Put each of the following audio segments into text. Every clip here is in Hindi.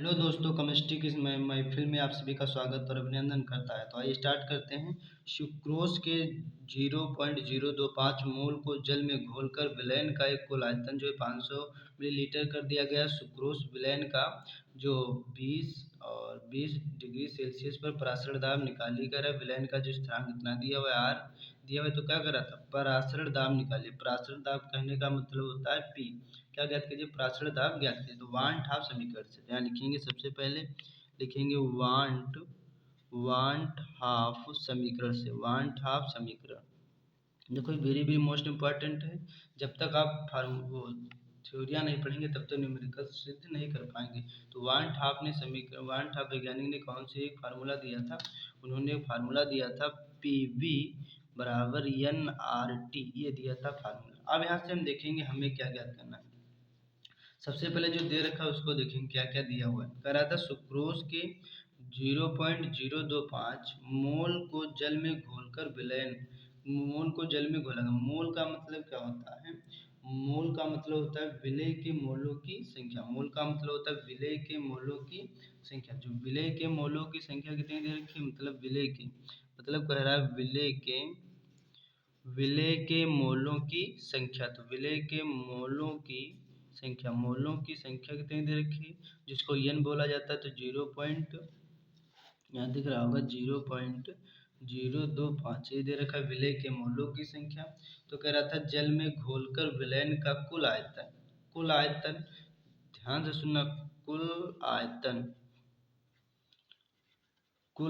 हेलो दोस्तों, केमिस्ट्री की इस महफिल में आप सभी का स्वागत और अभिनंदन करता है। तो आइए स्टार्ट करते हैं। सुक्रोज के 0.025 मोल को जल में घोलकर विलयन का एक कुल आयतन जो है 500 मिलीलीटर कर दिया गया। सुक्रोज विलयन का जो 20 डिग्री सेल्सियस पर परासरण दाब निकाली कर है। विलयन का जो स्थिरांक इतना दिया हुआ है आर दिया हुआ है, तो क्या करा था, परासरण दाब निकालिए। परासरण दाब कहने का मतलब होता है पी। क्या ज्ञात कीजिए, परासरण दाब ज्ञात कीजिए। तो वांट हाफ समीकरण से यहाँ लिखेंगे, सबसे पहले लिखेंगे वांट हाफ समीकरण से। वांट हाफ समीकरण देखो वेरी वेरी मोस्ट इम्पॉर्टेंट है। जब तक आप थ्योरिया नहीं पढ़ेंगे तब तक न्यूमेरिकल सिद्ध नहीं कर पाएंगे। तो वांट हाफ वैज्ञानिक ने कौन से एक फार्मूला दिया था, उन्होंने एक फार्मूला दिया था पीवी बराबर एन आर टी, ये दिया था फार्मूला। अब यहाँ से हम देखेंगे हमें क्या ज्ञात करना है। सबसे पहले जो दे रखा है उसको देखेंगे क्या क्या दिया हुआ है। कह रहा था सुक्रोज के 0.025 मोल को जल में घोलकर विलयन। मोल को जल में घोला। मोल का मतलब क्या होता है, मोल का मतलब होता है विलय के मोलों की संख्या। मोल का मतलब होता है विलय के मोलों की संख्या। जो विलय के मोलों की संख्या कितनी दे रखी है, मतलब विलय की, मतलब कह रहा है विलय के मोलों की संख्या। तो विलय के मोलों की संख्या कितनी दे रखी है, जिसको एन बोला जाता है। तो यहाँ दिख रहा होगा 0.025 ये दे रखा है विलय के मोलों की संख्या। तो कह रहा था जल में घोलकर विलयन का कुल आयतन। ध्यान से सुनना, कुल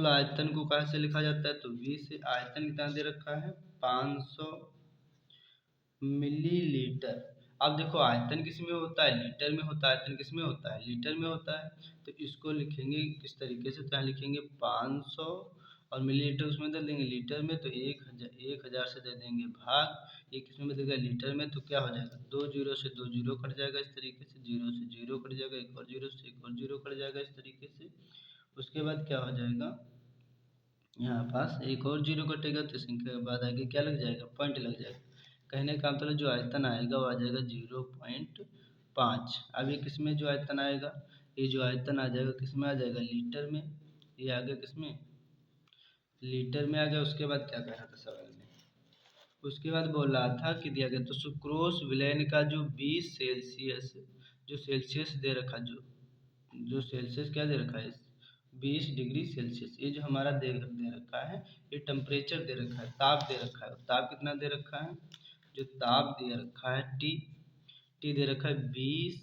आयतन को कैसे लिखा जाता है, तो V से आयतन कितना दे रखा है 500 मिलीलीटर। अब देखो आयतन किस में होता है, लीटर में होता है। आयतन किस में होता है, लीटर में होता है। तो इसको लिखेंगे किस तरीके से, तो यहाँ लिखेंगे 500 और मिलीलीटर उसमें दे देंगे लीटर में, तो 1000 से दे देंगे भाग। ये किस में बदल गया, लीटर में। तो क्या हो जाएगा, 2 जीरो से 2 जीरो कट जाएगा, इस तरीके से 0 से 0 कट जाएगा, एक और जीरो से एक और जीरो कट जाएगा, इस तरीके से। उसके बाद क्या हो जाएगा, यहाँ पास एक और जीरो कटेगा, तो संख्या के बाद आगे क्या लग जाएगा, पॉइंट लग जाएगा। कहने का मतलब जो आयतन आएगा वो आ जाएगा 0.5। अब ये किस में जो आयतन आएगा, ये जो आयतन आ जाएगा किस में आ जाएगा, लीटर में। ये आ गया किस में, लीटर में आ गया। उसके बाद क्या कह रहा था सवाल में, उसके बाद बोल रहा था कि दिया गया तो सुक्रोज विलयन का जो 20 सेल्सियस जो सेल्सियस दे रखा, जो सेल्सियस क्या दे रखा है, 20 डिग्री सेल्सियस। ये जो हमारा दे रखा है, ये टेम्परेचर दे रखा है, ताप दे रखा है। ताप कितना दे रखा है, जो ताप दे रखा है टी दे रखा है 20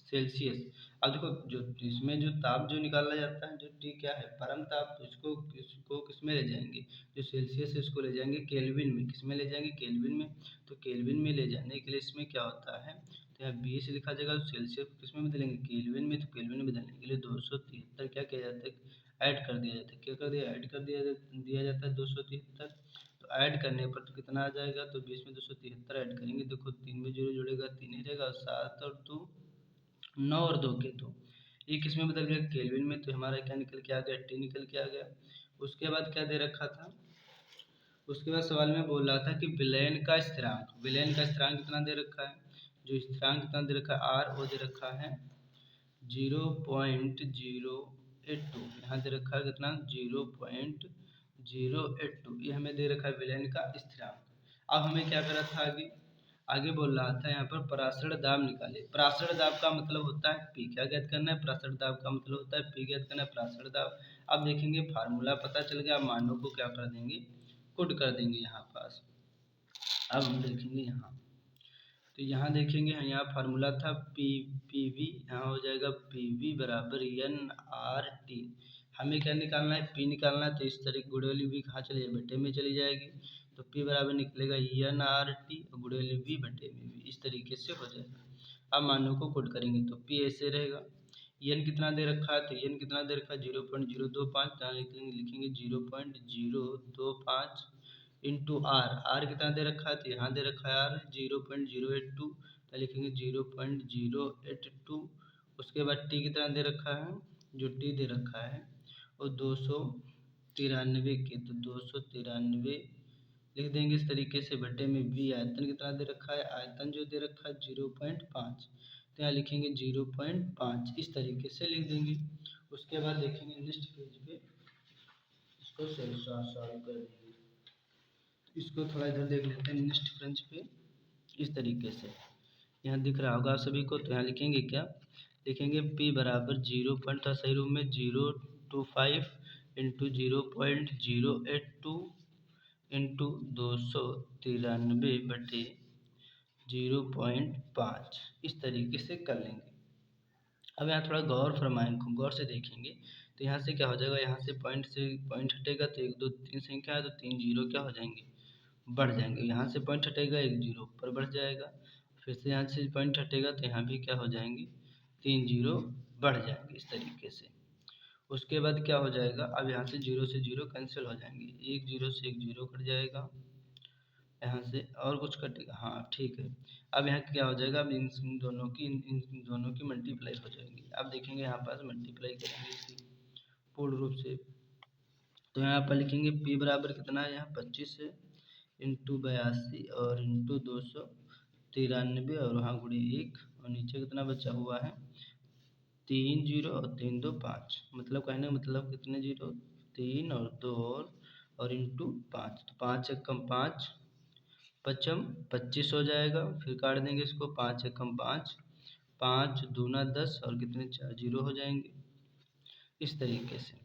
सेल्सियस। अब देखो जो इसमें जो ताप जो निकाला जाता है, जो टी क्या है, परम ताप। तो इसको किस में ले जाएंगे, जो सेल्सियस है इसको ले जाएंगे केल्विन में। किस में ले जाएंगे, केल्विन में। तो केल्विन में ले जाने के लिए इसमें क्या होता है, तो यहाँ 20 लिखा जाएगा, सेल्सियस किस में बदलेंगे, केल्विन में। तो केल्विन में बदलने के लिए 273 क्या किया जाता है, ऐड कर दिया जाता है। क्या कर दिया, ऐड कर दिया जाता है 273। तो ऐड करने पर तो कितना आ जाएगा, तो 20 में 273 ऐड करेंगे। देखो 3 में 0 जुड़ेगा 3 ही रहेगा, 7 और 2 9 और 2 के 2। ये किस में बदल गया, केल्विन में। तो हमारा क्या निकल के आ गया, टी निकल के आ गया। उसके बाद क्या दे रखा था, उसके बाद सवाल में बोल रहा था कि विलयन का स्थिरांक कितना दे रखा है। जो स्थिरांक कितना दे रखा है, आर, वो दे रखा है 0.082। यहाँ दे रखा है कितना, 0.082। ये हमें दे रखा है विलयन का स्थिरांक। अब हमें क्या करा था, आगे बोल रहा था यहाँ पर परासरण दाब निकाले। परासरण दाब का मतलब होता है पी। क्या ज्ञात करना है, परासरण दाब का मतलब होता है पी ज्ञात करना है, परासरण दाब। अब देखेंगे फार्मूला पता चल गया, मानों को क्या कर देंगे, पुट कर देंगे यहाँ पास। अब हम देखेंगे यहाँ, तो यहाँ देखेंगे यहाँ फार्मूला था पी वी, यहाँ हो जाएगा पी वी बराबर एन आर टी। हमें क्या निकालना है, पी निकालना है। तो इस तरीके गुड़े वाली वी कहाँ चली जाए, बटे में चली जाएगी। तो पी बराबर निकलेगा एन आर टी, गुड़े वाली वी बटे में वी, इस तरीके से हो जाएगा। अब मानों को कोड करेंगे तो पी ऐसे रहेगा। एन कितना दे रखा है, तो एन कितना दे रखा है 0.025। यहाँ लिखेंगे 0.025 इंटू आर कितना दे रखा है, तो यहाँ दे रखा है आर 0.082। तो लिखेंगे 0.082। उसके बाद टी कितना दे रखा है, जो टी दे रखा है वो 293 के, तो 293 लिख देंगे इस तरीके से, बटे में वी। आयतन कितना दे रखा है, आयतन जो दे रखा है 0.5। तो यहाँ लिखेंगे 0.5, इस तरीके से लिख देंगे। उसके बाद देखेंगे नेक्स्ट पेज पे, इसको सॉल्व कर देंगे। इसको थोड़ा इधर देख लेते हैं नेक्स्ट पेज पे, इस तरीके से यहाँ दिख रहा होगा आप सभी को। तो यहाँ लिखेंगे क्या, लिखेंगे p बराबर 0. था सही रूप में 025 इंटू 0.082 इंटू 293/0.5, इस तरीके से कर लेंगे। अब यहाँ थोड़ा गौर से देखेंगे तो यहाँ से क्या हो जाएगा, यहाँ से पॉइंट हटेगा तो 1 2 3 संख्या है, तो 3 जीरो क्या हो जाएंगे, बढ़ जाएंगे। यहाँ से पॉइंट हटेगा 1 जीरो ऊपर बढ़ जाएगा, फिर से यहाँ से पॉइंट हटेगा तो यहाँ भी क्या हो जाएंगे, 3 जीरो बढ़ जाएंगे, इस तरीके से। उसके बाद क्या हो जाएगा, अब यहाँ से जीरो से जीरो कैंसिल हो जाएंगे, 1 जीरो से 1 जीरो कट जाएगा, यहाँ से और कुछ कटेगा, हाँ ठीक है। अब यहाँ क्या हो जाएगा, अब इन दोनों की मल्टीप्लाई हो जाएगी। अब देखेंगे यहाँ पास मल्टीप्लाई करेंगे इसकी पूर्ण रूप से, तो यहाँ पर लिखेंगे p बराबर कितना है, यहाँ 25 है इंटू 82 और इंटू 293 और वहाँ गुणे 1, और नीचे कितना बचा हुआ है, 3 जीरो और 3 2 5, मतलब कहने का मतलब कितने जीरो, 3 और 2 और इंटू 5, तो 5 एकम 5, 25 हो जाएगा। फिर काट देंगे इसको, 5 एकम 5, 5 दूना 10 और कितने 4 जीरो हो जाएंगे, इस तरीके से।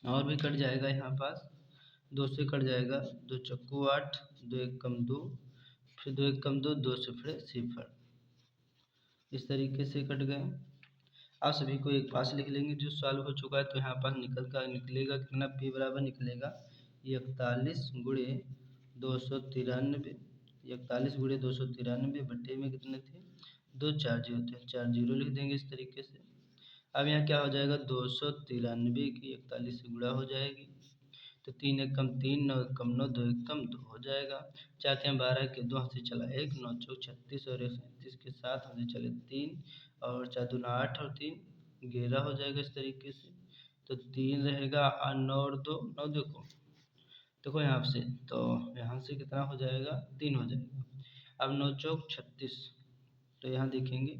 और भी कट जाएगा यहाँ पास, 2 से कट जाएगा, 2 चक्कू 8, 2 एकम 2, फिर 2 एकम 2, 2 से फिर 0, इस तरीके से कट गए। आप सभी को एक पास लिख लेंगे जो सॉल्व हो चुका है, तो यहाँ पास निकलेगा कितना, p बराबर निकलेगा 41 गुणे 293, 41 गुणे 293 बट्टे में कितने थे, 2 4 जीरो थे, 4 जीरो लिख देंगे इस तरीके से। अब यहाँ क्या हो जाएगा, 293 की 41 से गुणा हो जाएगी, तो 3 एकम 3, 9 एकम 9, 2 एकम 2 हो जाएगा। 4 3 12 के 2 हाथ से चला 1, 9 चौक 36 और 1 37 के 7 हाथ से चले 3, और 4 दूना 8 और 3 11 हो जाएगा, इस तरीके से। तो 3 रहेगा और 9 और 2 9, देखो यहाँ से, तो यहाँ से कितना हो जाएगा, 3 हो जाएगा। अब 9 चौक 36, तो यहाँ देखेंगे,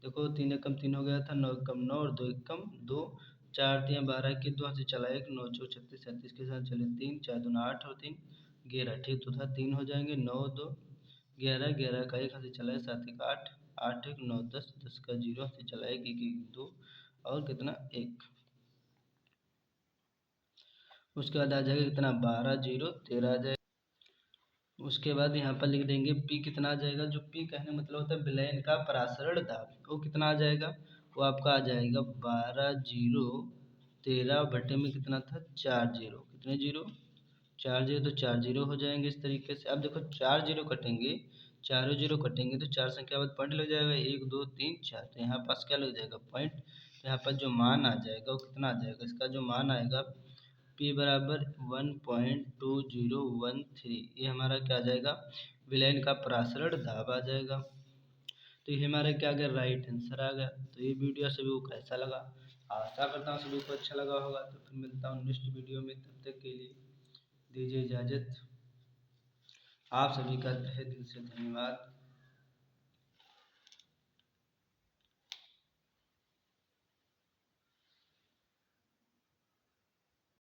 देखो 3 एकम 3 हो गया था, 9 एकम 9 और 2 एकम 2, 4 3 12 के 2 हाथ से चला 1, 9 चौक 36 37 के साथ चले 3, 4 दूना 8 और 3 11, ठीक तो था 3 हो जाएंगे, 9 2 11, 11 का 1 हाथ से चला है, 7 1 8, 8 1 9 10, 10 का 0 हाथ से चला 1 1 1 2 और कितना 1। उसके बाद आ जाएगा कितना, 12 0 13 आ जाएगा। उसके बाद यहाँ पर लिख देंगे p कितना आ जाएगा, जो p कहने मतलब होता है विलयन का परासरण दाब, वो कितना आ जाएगा, वो आपका आ जाएगा 12 0 13 बटे में कितना था, 4 जीरो, कितने जीरो, 4 जीरो, तो 4 जीरो हो जाएंगे इस तरीके से। अब देखो 4 जीरो कटेंगे, चारों जीरो कटेंगे तो 4 संख्या बाद पॉइंट लग जाएगा, 1 2 3 4, तो यहाँ पास क्या लग जाएगा, पॉइंट। तो यहाँ पर जो मान आ जाएगा वो कितना आ जाएगा, इसका जो मान आएगा p बराबर 1.2013, ये हमारा क्या आ जाएगा, विलयन का परासरण दाब आ जाएगा। तो ये हमारा क्या आ गया, राइट आंसर आ गया। तो ये वीडियो सभी को कैसा लगा, आशा करता हूँ सभी को अच्छा लगा होगा। तो फिर मिलता हूँ नेक्स्ट वीडियो में, तब तक के लिए दीजिए इजाज़त। आप सभी का तहे दिल से धन्यवाद।